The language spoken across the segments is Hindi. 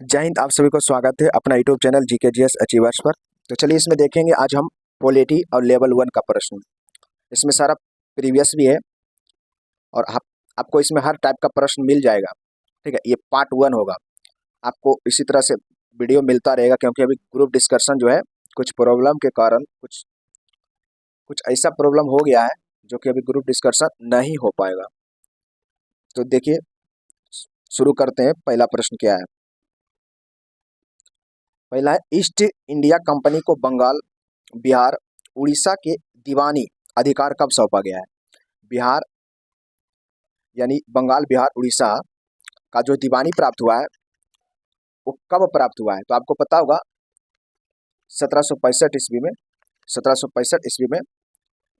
जय हिंद। आप सभी को स्वागत है अपना यूट्यूब चैनल GKGS अचीवर्स पर। तो चलिए इसमें देखेंगे आज हम पॉलिटी और लेवल 1 का प्रश्न। इसमें सारा प्रीवियस भी है और आपको इसमें हर टाइप का प्रश्न मिल जाएगा। ठीक है, ये पार्ट 1 होगा। आपको इसी तरह से वीडियो मिलता रहेगा क्योंकि अभी ग्रुप डिस्कशन जो है कुछ प्रॉब्लम के कारण कुछ कुछ ऐसा प्रॉब्लम हो गया है जो कि अभी ग्रुप डिस्कशन नहीं हो पाएगा। तो देखिए शुरू करते हैं। पहला प्रश्न क्या है? पहला है, ईस्ट इंडिया कंपनी को बंगाल, बिहार, उड़ीसा के दीवानी अधिकार कब सौंपा गया है? बिहार यानी बंगाल, बिहार, उड़ीसा का जो दीवानी प्राप्त हुआ है वो कब प्राप्त हुआ है? तो आपको पता होगा 1765 ईस्वी में। 1765 ईस्वी में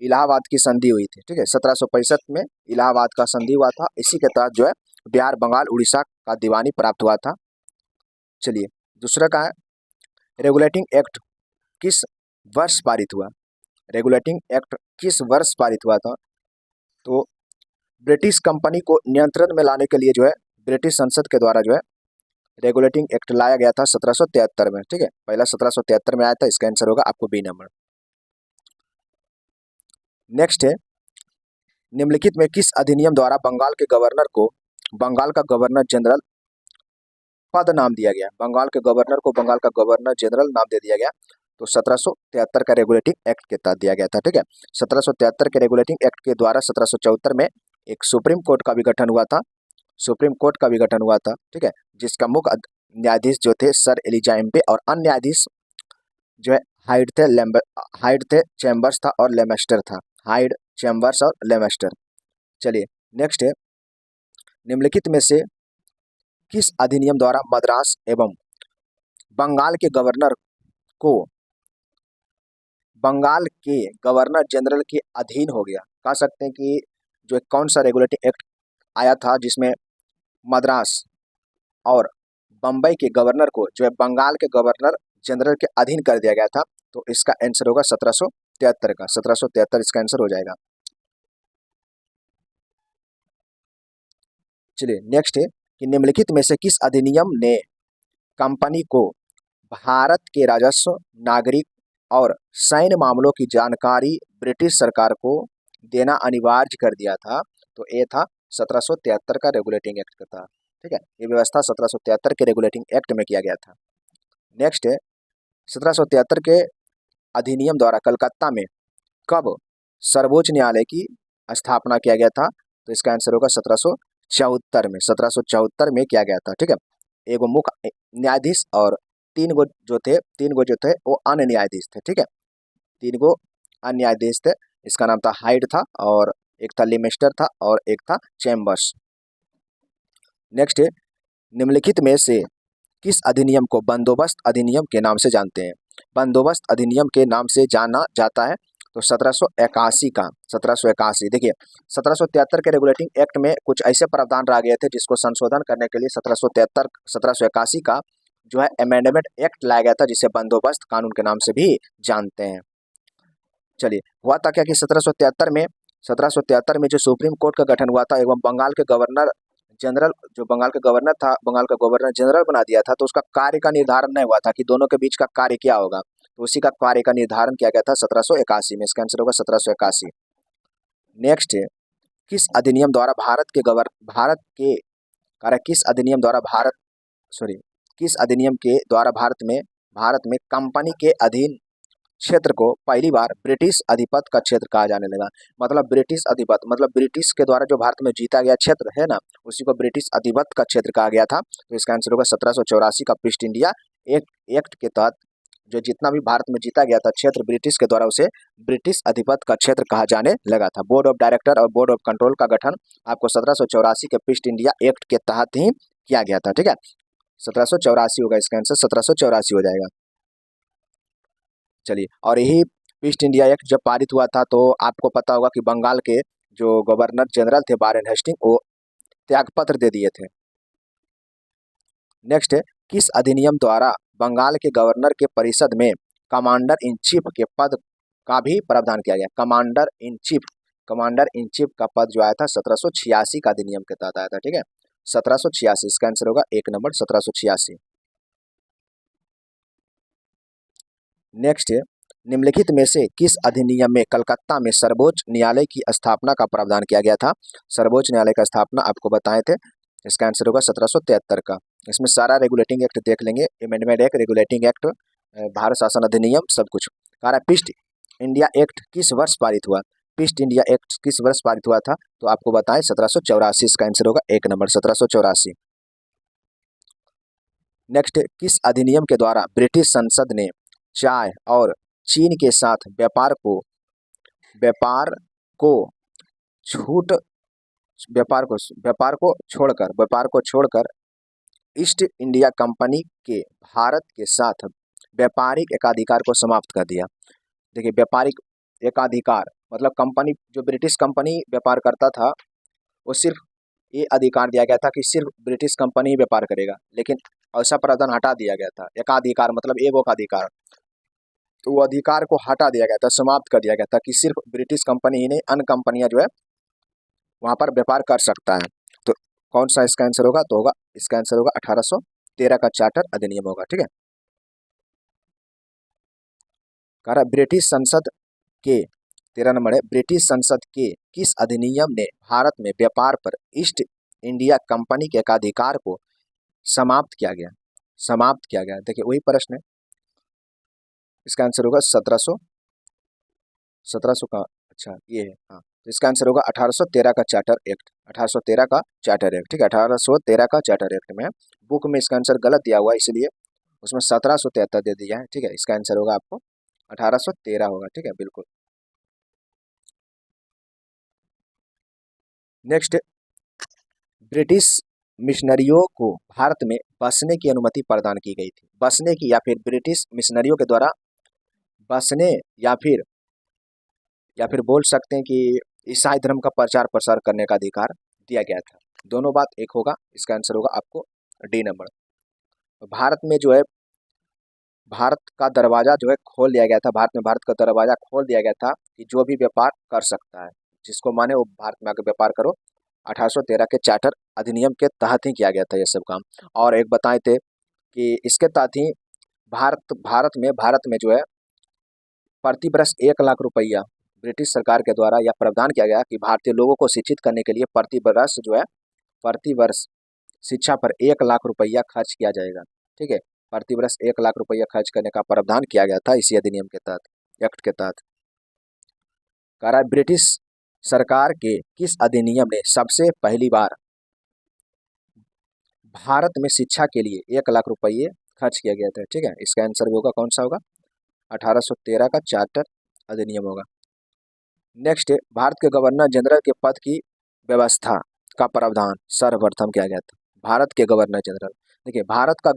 इलाहाबाद की संधि हुई थी। ठीक है, 1765 में इलाहाबाद का संधि हुआ था। इसी के तहत जो है बिहार, बंगाल, उड़ीसा का दीवानी प्राप्त हुआ था। चलिए दूसरा का है, रेगुलेटिंग एक्ट किस वर्ष पारित हुआ? रेगुलेटिंग एक्ट किस वर्ष पारित हुआ था? तो ब्रिटिश कंपनी को नियंत्रण में लाने के लिए जो है ब्रिटिश संसद के द्वारा जो है रेगुलेटिंग एक्ट लाया गया था 1773 में। ठीक है, पहला 1773 में आया था। इसका आंसर होगा आपको बी नंबर। नेक्स्ट है, निम्नलिखित में किस अधिनियम द्वारा बंगाल के गवर्नर को बंगाल का गवर्नर जनरल पद नाम दिया गया? बंगाल के गवर्नर को बंगाल का गवर्नर जनरल नाम दे दिया गया। तो 1773 का रेगुलेटिंग एक्ट के तहत दिया गया था। ठीक है, 1773 के रेगुलेटिंग एक्ट के द्वारा 1774 में एक सुप्रीम कोर्ट का भी गठन हुआ था। सुप्रीम कोर्ट का भी गठन हुआ था। ठीक है, जिसका मुख्य न्यायाधीश जो थे सर एलिजा एम्पे और अन्य न्यायाधीश जो है हाइड थे, चैम्बर्स था और लेमेस्टर था। हाइड, चैम्बर्स और लेमेस्टर। चलिए नेक्स्ट है, निम्नलिखित में से किस अधिनियम द्वारा मद्रास एवं बंगाल के गवर्नर को बंगाल के गवर्नर जनरल के अधीन हो गया? कह सकते हैं कि जो एक कौन सा रेगुलेटिंग एक्ट आया था जिसमें मद्रास और बम्बई के गवर्नर को जो है बंगाल के गवर्नर जनरल के अधीन कर दिया गया था? तो इसका आंसर होगा 1773 का। 1773 इसका आंसर हो जाएगा। चलिए नेक्स्ट है कि निम्नलिखित में से किस अधिनियम ने कंपनी को भारत के राजस्व, नागरिक और सैन्य मामलों की जानकारी ब्रिटिश सरकार को देना अनिवार्य कर दिया था? तो ये था 1773 का रेगुलेटिंग एक्ट का था। ठीक है, ये व्यवस्था 1773 के रेगुलेटिंग एक्ट में किया गया था। नेक्स्ट है, 1773 के अधिनियम द्वारा कलकत्ता में कब सर्वोच्च न्यायालय की स्थापना किया गया था? तो इसका आंसर होगा 1774 में। 1774 में किया गया था। ठीक है, एगो मुख्य न्यायाधीश और तीन गो जो थे वो अन्य न्यायाधीश थे। ठीक है, तीन गो अन्य न्यायाधीश थे। इसका नाम था हाइड था और एक था लिमेस्टर था और एक था चैम्बर्स। नेक्स्ट है, निम्नलिखित में से किस अधिनियम को बंदोबस्त अधिनियम के नाम से जानते हैं? बंदोबस्त अधिनियम के नाम से जाना जाता है तो 1781 का। 1781 देखिए, 1773 के रेगुलेटिंग एक्ट में कुछ ऐसे प्रावधान रह गए थे जिसको संशोधन करने के लिए 1781 का जो है अमेंडमेंट एक्ट लाया गया था, जिसे बंदोबस्त कानून के नाम से भी जानते हैं। चलिए, हुआ था क्या कि 1773 में जो सुप्रीम कोर्ट का गठन हुआ था एवं बंगाल के गवर्नर जनरल जो बंगाल का गवर्नर था, बंगाल का गवर्नर जनरल बना दिया था, तो उसका कार्य का निर्धारण नहीं हुआ था कि दोनों के बीच का कार्य क्या होगा। तो उसी का कार्य का निर्धारण किया गया था 1781 में। इसका आंसर होगा 1781। नेक्स्ट है, किस अधिनियम द्वारा भारत के कार्य किस अधिनियम द्वारा भारत सॉरी किस अधिनियम के द्वारा भारत में कंपनी के अधीन क्षेत्र को पहली बार ब्रिटिश अधिपत्य का क्षेत्र कहा जाने लगा? मतलब ब्रिटिश अधिपत्य मतलब ब्रिटिश के द्वारा जो भारत में जीता गया क्षेत्र है ना, उसी को ब्रिटिश अधिपत्य का क्षेत्र कहा गया था। तो इसका आंसर होगा 1784 का ईस्ट इंडिया एक्ट के तहत जो जितना भी भारत में जीता गया था क्षेत्र ब्रिटिश के द्वारा, उसे ब्रिटिश अधिपत्य का क्षेत्र कहा जाने लगा था। बोर्ड ऑफ डायरेक्टर और बोर्ड ऑफ कंट्रोल का गठन आपको 1784 के ईस्ट इंडिया एक्ट के तहत ही किया गया था। ठीक है, 1784 होगा इसका आंसर। 1784 हो जाएगा। चलिए, और यही ईस्ट इंडिया एक्ट जब पारित हुआ था तो आपको पता होगा कि बंगाल के जो गवर्नर जनरल थे वारेन हेस्टिंग, वो त्यागपत्र दे दिए थे। नेक्स्ट है, किस अधिनियम द्वारा बंगाल के गवर्नर के परिषद में कमांडर इन चीफ के पद का भी प्रावधान किया गया? कमांडर इन चीफ का पद जो आया था 1786 का अधिनियम के तहत आया था। ठीक है, 1786 इसका आंसर होगा 1 नंबर 1786। नेक्स्ट है, निम्नलिखित में से किस अधिनियम में कलकत्ता में सर्वोच्च न्यायालय की स्थापना का प्रावधान किया गया था? सर्वोच्च न्यायालय का स्थापना आपको बताए थे, इसका आंसर होगा 1773 का। इसमें सारा रेगुलेटिंग एक्ट देख लेंगे, amendment act, regulating act, Bharat शासन अधिनियम, सब कुछ। कह रहा है पीस्ट इंडिया एक्ट किस वर्ष पारित हुआ? पीस्ट इंडिया एक्ट किस वर्ष पारित हुआ था? तो आपको बताएं 1784, इसका आंसर होगा 1 नंबर 1784। नेक्स्ट, किस अधिनियम के द्वारा ब्रिटिश संसद ने चाय और चीन के साथ व्यापार को छूट व्यापार को छोड़कर ईस्ट इंडिया कंपनी के भारत के साथ व्यापारिक एकाधिकार को समाप्त कर दिया? देखिए, व्यापारिक एकाधिकार मतलब कंपनी, जो ब्रिटिश कंपनी व्यापार करता था, वो सिर्फ ये अधिकार दिया गया था कि सिर्फ ब्रिटिश कंपनी ही व्यापार करेगा, लेकिन ऐसा प्रावधान हटा दिया गया था। एकाधिकार मतलब एगो का अधिकार, तो वो अधिकार को हटा दिया गया था, समाप्त कर दिया गया था कि सिर्फ ब्रिटिश कंपनी ही नहीं, अन्य कंपनियां जो है वहां पर व्यापार कर सकता है। तो कौन सा इसका आंसर होगा? तो होगा, इसका आंसर होगा 1813 का चार्टर अधिनियम होगा। ठीक है, कह रहा ब्रिटिश संसद के 13 नंबर है, ब्रिटिश संसद के किस अधिनियम ने भारत में व्यापार पर ईस्ट इंडिया कंपनी के एकाधिकार को समाप्त किया गया? समाप्त किया गया, देखिए वही प्रश्न है, इसका आंसर होगा 1700 का, अच्छा ये है, हाँ, तो इसका आंसर होगा 1813 का चार्टर एक्ट, 1813 का चार्टर एक्ट। ठीक है, 1813 का चार्टर एक्ट में बुक में इसका आंसर गलत दिया हुआ है, इसलिए उसमें 1773 दे दिया है। ठीक है, इसका आंसर होगा आपको 1813 होगा। ठीक है, बिल्कुल। नेक्स्ट, ब्रिटिश मिशनरियों को भारत में बसने की अनुमति प्रदान की गई थी। बसने की, या फिर ब्रिटिश मिशनरियों के द्वारा बसने, या फिर बोल सकते हैं कि ईसाई धर्म का प्रचार प्रसार करने का अधिकार दिया गया था। दोनों बात एक होगा, इसका आंसर होगा आपको डी नंबर। भारत में जो है, भारत का दरवाजा जो है खोल दिया गया था, भारत का दरवाजा खोल दिया गया था कि जो भी व्यापार कर सकता है, जिसको माने वो भारत में आकर व्यापार करो। 1813 के चार्टर अधिनियम के तहत ही किया गया था ये सब काम। और एक बताए थे कि इसके तहत ही भारत में जो है प्रति वर्ष 1 लाख रुपया ब्रिटिश सरकार के द्वारा यह प्रावधान किया गया कि भारतीय लोगों को शिक्षित करने के लिए प्रति वर्ष शिक्षा पर 1 लाख रुपया खर्च किया जाएगा। ठीक है, प्रति वर्ष 1 लाख रुपया खर्च करने का प्रावधान किया गया था इसी अधिनियम के तहत, एक्ट के तहत। कह रहा है ब्रिटिश सरकार के किस अधिनियम ने सबसे पहली बार भारत में शिक्षा के लिए 1 लाख रुपये खर्च किया गया था? ठीक है, इसका आंसर भी होगा, कौन सा होगा? 1813 का चार्टर अधिनियम होगा। नेक्स्ट, भारत के गवर्नर जनरल के पद की व्यवस्था का प्रावधान सर्वप्रथम किया गया था। भारत के गवर्नर जनरल, देखिए भारत का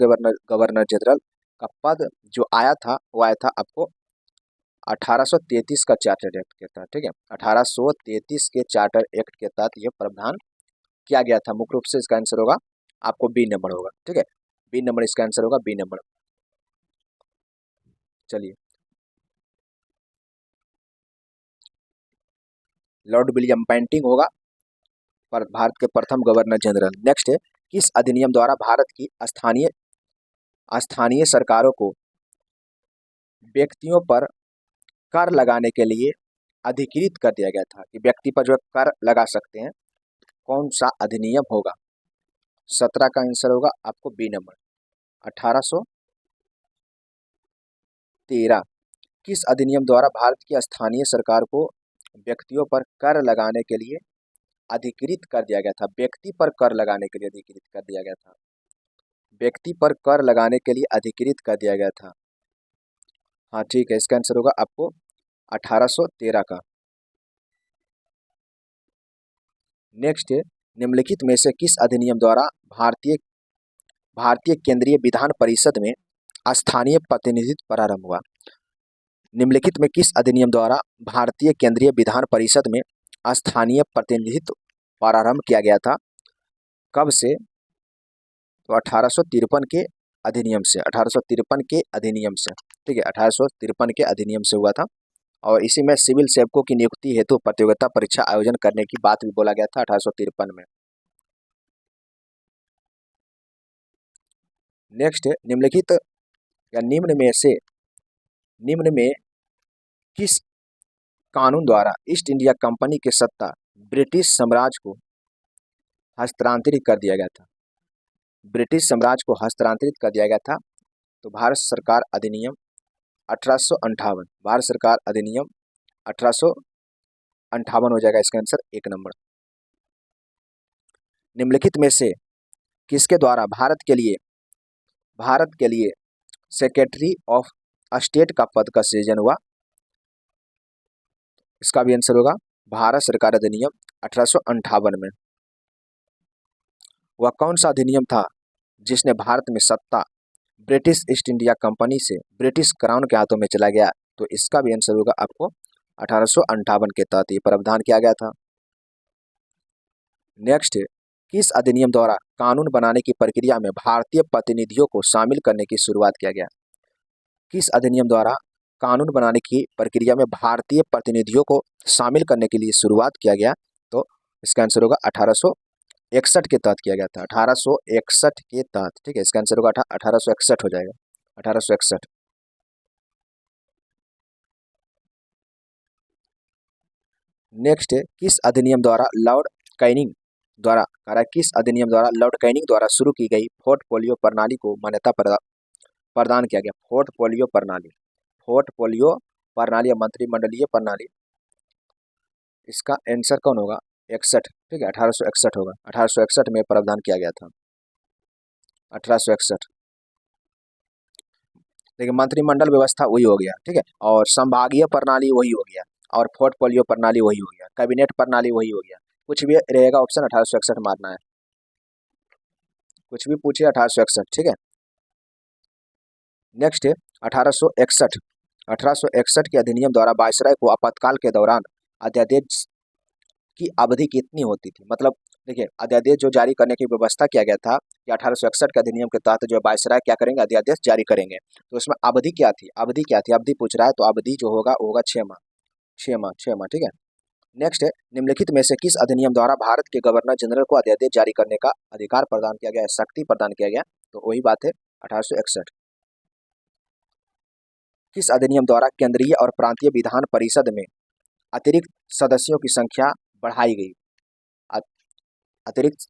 गवर्नर जनरल का पद जो आया था, वो आया था आपको 1833 का चार्टर एक्ट के तहत। ठीक है, 1833 के चार्टर एक्ट के तहत यह प्रावधान किया गया था। मुख्य रूप से इसका आंसर होगा आपको बी नंबर होगा। ठीक है, बी नंबर इसका आंसर होगा, बी नंबर। चलिए, लॉर्ड विलियम बेंटिंग होगा पर भारत के प्रथम गवर्नर जनरल। नेक्स्ट है, किस अधिनियम द्वारा भारत की स्थानीय सरकारों को व्यक्तियों पर कर लगाने के लिए अधिकृत कर दिया गया था कि व्यक्ति पर जो कर लगा सकते हैं? कौन सा अधिनियम होगा? 17 का आंसर होगा आपको बी नंबर, 1813। किस अधिनियम द्वारा भारत की स्थानीय सरकार को व्यक्तियों पर कर लगाने के लिए अधिकृत कर दिया गया था? व्यक्ति पर कर लगाने के लिए अधिकृत कर दिया गया था, व्यक्ति पर कर लगाने के लिए अधिकृत कर दिया गया था। हाँ ठीक है, इसका आंसर होगा आपको 1813 का। नेक्स्ट है, निम्नलिखित में से किस अधिनियम द्वारा भारतीय केंद्रीय विधान परिषद में स्थानीय प्रतिनिधित्व प्रारंभ हुआ? निम्नलिखित में किस अधिनियम द्वारा भारतीय केंद्रीय विधान परिषद में स्थानीय प्रतिनिधित्व प्रारंभ किया गया था? कब से? तो 1853 के अधिनियम से, 1853 के अधिनियम से। ठीक है, 1853 के अधिनियम से हुआ था। और इसी में सिविल सेवकों की नियुक्ति हेतु प्रतियोगिता परीक्षा आयोजन करने की बात भी बोला गया था 1853 में। नेक्स्ट है, निम्नलिखित या निम्न में से निम्न में किस कानून द्वारा ईस्ट इंडिया कंपनी की सत्ता ब्रिटिश साम्राज्य को हस्तांतरित कर दिया गया था? ब्रिटिश साम्राज्य को हस्तांतरित कर दिया गया था। तो भारत सरकार अधिनियम 1858, भारत सरकार अधिनियम 1858 हो जाएगा इसका आंसर 1 नंबर। निम्नलिखित में से किसके द्वारा भारत के लिए सेक्रेटरी ऑफ स्टेट का पद का सृजन हुआ? इसका भी आंसर होगा भारत सरकार अधिनियम 1858 में। वह कौन सा अधिनियम था जिसने भारत में सत्ता ब्रिटिश ईस्ट इंडिया कंपनी से ब्रिटिश क्राउन के हाथों में चला गया? तो इसका भी आंसर होगा आपको 1858 के तहत ये प्रावधान किया गया था। नेक्स्ट, किस अधिनियम द्वारा कानून बनाने की प्रक्रिया में भारतीय प्रतिनिधियों को शामिल करने की शुरुआत किया गया? किस अधिनियम द्वारा कानून बनाने की प्रक्रिया में भारतीय प्रतिनिधियों को शामिल करने के लिए शुरुआत किया गया? तो इसका आंसर होगा 1861 के तहत किया गया था, 1861 के तहत। ठीक है, इसका आंसर होगा 1861 हो जाएगा, 1861। नेक्स्ट, किस अधिनियम द्वारा लॉर्ड कैनिंग द्वारा किस अधिनियम द्वारा लॉर्ड कैनिंग द्वारा शुरू की गई पोर्टफोलियो प्रणाली को मान्यता प्रदान किया गया? पोर्टफोलियो प्रणाली या मंत्रिमंडलीय प्रणाली, इसका आंसर कौन होगा? 61। ठीक है, 1861 होगा, 1861 में प्रावधान किया गया था, 1861। देखिए, मंत्रिमंडल व्यवस्था वही हो गया, ठीक है, और संभागीय प्रणाली वही हो गया, और पोर्टफोलियो प्रणाली वही हो गया, कैबिनेट प्रणाली वही हो गया। कुछ भी रहेगा ऑप्शन 1861 मारना है, कुछ भी पूछिए 1861। ठीक है, नेक्स्ट है 1861। 1861 के अधिनियम द्वारा वायसराय को आपातकाल के दौरान अध्यादेश की अवधि कितनी होती थी? मतलब देखिए, अध्यादेश जो जारी करने की व्यवस्था किया गया था कि 1861 के अधिनियम के तहत जो वायसराय क्या करेंगे? अध्यादेश जारी करेंगे। तो उसमें अवधि क्या थी? अवधि पूछ रहा है, तो अवधि जो होगा वो होगा 6 माह, 6 माह। ठीक है, नेक्स्ट है, निम्नलिखित में से किस अधिनियम द्वारा भारत के गवर्नर जनरल को अध्यादेश जारी करने का अधिकार प्रदान किया गया, शक्ति प्रदान किया गया? तो वही बात है 1861। किस अधिनियम द्वारा केंद्रीय और प्रांतीय विधान परिषद में अतिरिक्त सदस्यों की संख्या बढ़ाई गई? अतिरिक्त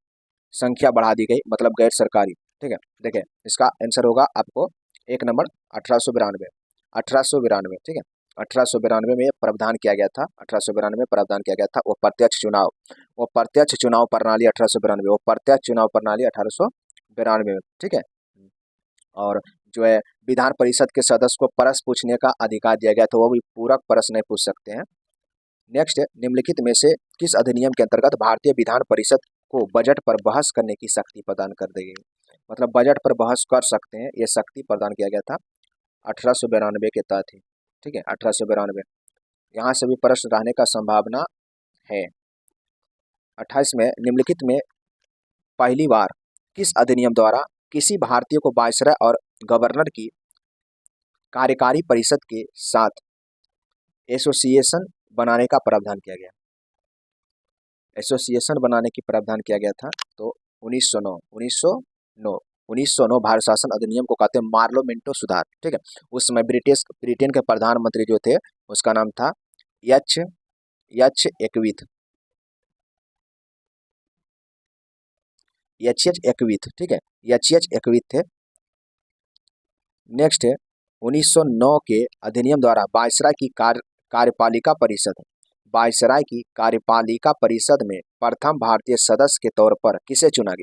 संख्या बढ़ा दी गई, मतलब गैर सरकारी। ठीक है, देखिए इसका आंसर होगा आपको 1 नंबर 1892, 1892। ठीक है, 1892 में प्रावधान किया गया था, 1892 में प्रावधान किया गया था। वो प्रत्यक्ष चुनाव प्रणाली 1892, वो प्रत्यक्ष चुनाव प्रणाली 1892 में। ठीक है, और जो है विधान परिषद के सदस्य को प्रश्न पूछने का अधिकार दिया गया, तो वो भी पूरक प्रश्न नहीं पूछ सकते हैं। नेक्स्ट है, निम्नलिखित में से किस अधिनियम के अंतर्गत भारतीय विधान परिषद को बजट पर बहस करने की शक्ति प्रदान कर दी गई? मतलब बजट पर बहस कर सकते हैं, ये शक्ति प्रदान किया गया था 1892 के तहत ही। ठीक है, 1892। यहाँ से भी प्रश्न रहने का संभावना है। 28 में, निम्नलिखित में पहली बार किस अधिनियम द्वारा किसी भारतीय को वायसराय और गवर्नर की कार्यकारी परिषद के साथ एसोसिएशन बनाने का प्रावधान किया गया? एसोसिएशन बनाने की प्रावधान किया गया था, तो 1909 भारत शासन अधिनियम को कहते हैं मार्लोमेंटो सुधार। ठीक है, उस समय ब्रिटेन के प्रधानमंत्री जो थे उसका नाम था एच एकविथ, एच एकविथ। ठीक है, एच एकविथ थे। नेक्स्ट है, 1909 के अधिनियम द्वारा वायसराय की कार्यपालिका परिषद में प्रथम भारतीय सदस्य के तौर पर किसे चुना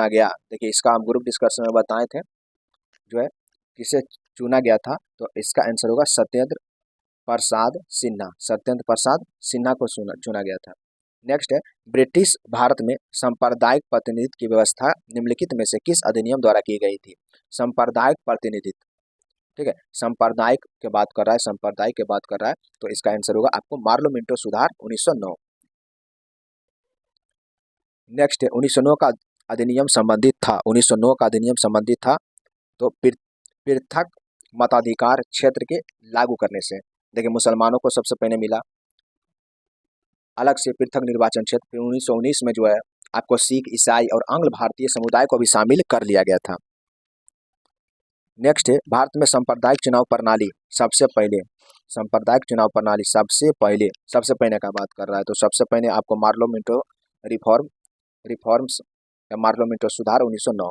गया? देखिए, इसका हम ग्रुप डिस्कशन में बताए थे, जो है किसे चुना गया था, तो इसका आंसर होगा सत्येंद्र प्रसाद सिन्हा को चुना गया था। नेक्स्ट है, ब्रिटिश भारत में सांप्रदायिक प्रतिनिधित्व की व्यवस्था निम्नलिखित में से किस अधिनियम द्वारा की गई थी? सांप्रदायिक प्रतिनिधित्व। ठीक है, सांप्रदायिक के बात कर रहा है, तो इसका आंसर होगा आपको मार्लोमेंटो सुधार 1909। नेक्स्ट है, 1909 का अधिनियम संबंधित था तो पृथक मताधिकार क्षेत्र के लागू करने से। देखिए, मुसलमानों को सबसे पहले मिला अलग से पृथक निर्वाचन क्षेत्र, फिर 1919 में जो है आपको सिख, ईसाई और आंग्ल भारतीय समुदाय को भी शामिल कर लिया गया था। नेक्स्ट है भारत में सांप्रदायिक चुनाव प्रणाली सबसे पहले, सांप्रदायिक चुनाव प्रणाली सबसे पहले का बात कर रहा है तो सबसे पहले आपको मार्लो मिंटो रिफॉर्म्स या मार्लो मिंटो सुधार 1909।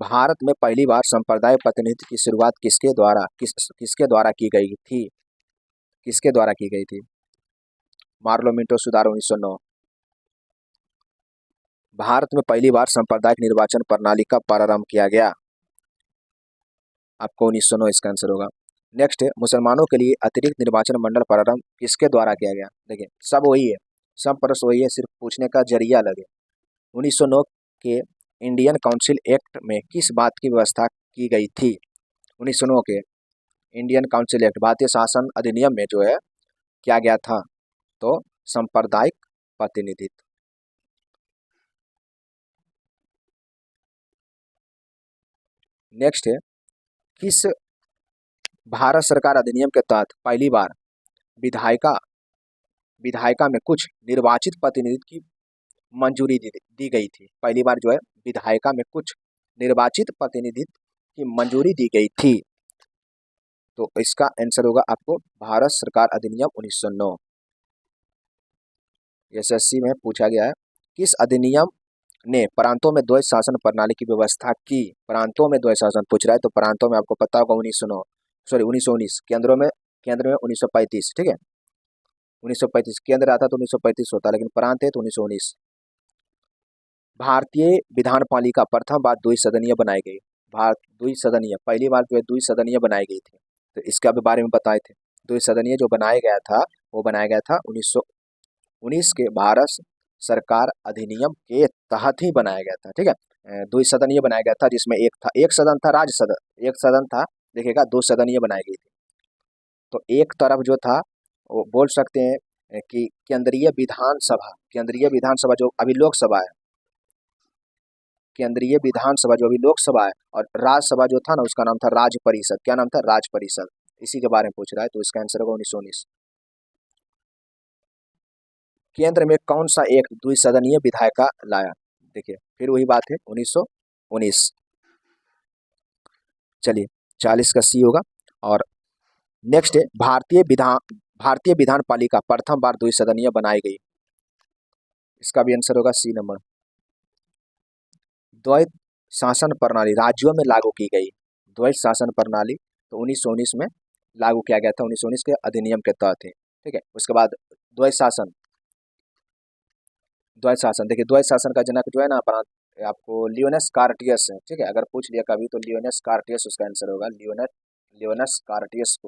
भारत में पहली बार सांप्रदायिक प्रतिनिधित्व की शुरुआत किसके द्वारा की गई थी? किसके द्वारा की गई थी? मार्लो मिंटो सुधार 1909। भारत में पहली बार सांप्रदायिक निर्वाचन प्रणाली का प्रारंभ किया गया? आपको 1909 इसका आंसर होगा। नेक्स्ट है मुसलमानों के लिए अतिरिक्त निर्वाचन मंडल प्रारंभ किसके द्वारा किया गया? देखिए सब वही है, सब प्रश्न वही है, सिर्फ पूछने का जरिया अलग है। 1909 के इंडियन काउंसिल एक्ट में किस बात की व्यवस्था की गई थी? 1909 के इंडियन काउंसिल एक्ट भारतीय शासन अधिनियम में जो है क्या गया था? तो सांप्रदायिक प्रतिनिधित्व। नेक्स्ट है किस भारत सरकार अधिनियम के तहत पहली बार विधायिका विधायिका में कुछ निर्वाचित प्रतिनिधित्व की मंजूरी दी गई थी? पहली बार जो है विधायिका में कुछ निर्वाचित प्रतिनिधित्व की मंजूरी दी गई थी, तो इसका आंसर होगा आपको भारत सरकार अधिनियम 1909। एसएससी में पूछा गया है किस अधिनियम ने प्रांतों में द्वैध शासन प्रणाली की व्यवस्था की? प्रांतों में द्वैध शासन पूछ रहा है तो प्रांतों में आपको पता होगा 1909 सॉरी 1919, केंद्र में 1935, ठीक है 1935 केंद्र आता तो 1935 होता, लेकिन प्रांत है तो 1919। भारतीय विधान पालिका प्रथम बार द्विसदनीय बनाई गई। भारत द्विसदनीय पहली बार जो है द्विसदनीय बनाई गई थी, तो इसके बारे में बताए थे। द्विसदनीय जो बनाया गया था वो बनाया गया था 1919 के भारत सरकार अधिनियम के तहत ही बनाया गया था, ठीक है। द्विसदनीय बनाया गया था जिसमें एक सदन था राज्य सदन, एक सदन था, देखिएगा दो सदनीय बनाई गई थी। तो एक तरफ जो था वो बोल सकते हैं कि केंद्रीय विधानसभा जो अभी लोकसभा है, केंद्रीय विधानसभा जो अभी लोकसभा है, और राज्यसभा जो था ना उसका नाम था राज्य परिषद। क्या नाम था? राज्य परिषद। इसी के बारे में पूछ रहा है तो इसका आंसर होगा 1919। केंद्र में कौन सा एक द्विसदनीय विधायिका लाया? देखिए फिर वही बात है 1919। चलिए 40 का सी होगा। और नेक्स्ट है भारतीय विधान पालिका प्रथम बार द्विसदनीय बनाई गई, इसका भी आंसर होगा सी नंबर। द्वैध शासन प्रणाली राज्यों में लागू की गई, द्वैध शासन प्रणाली तो 1919 में लागू किया गया था, 1919 के अधिनियम के तहत है, ठीक है। उसके बाद द्वैध शासन देखिए द्वैध शासन का जनक जो है ना आपको लियोनस कार्टियस है, ठीक है। अगर पूछ लिया कभी तो लियोनस कार्टियस उसका आंसर होगा, लियोनस कार्टियस को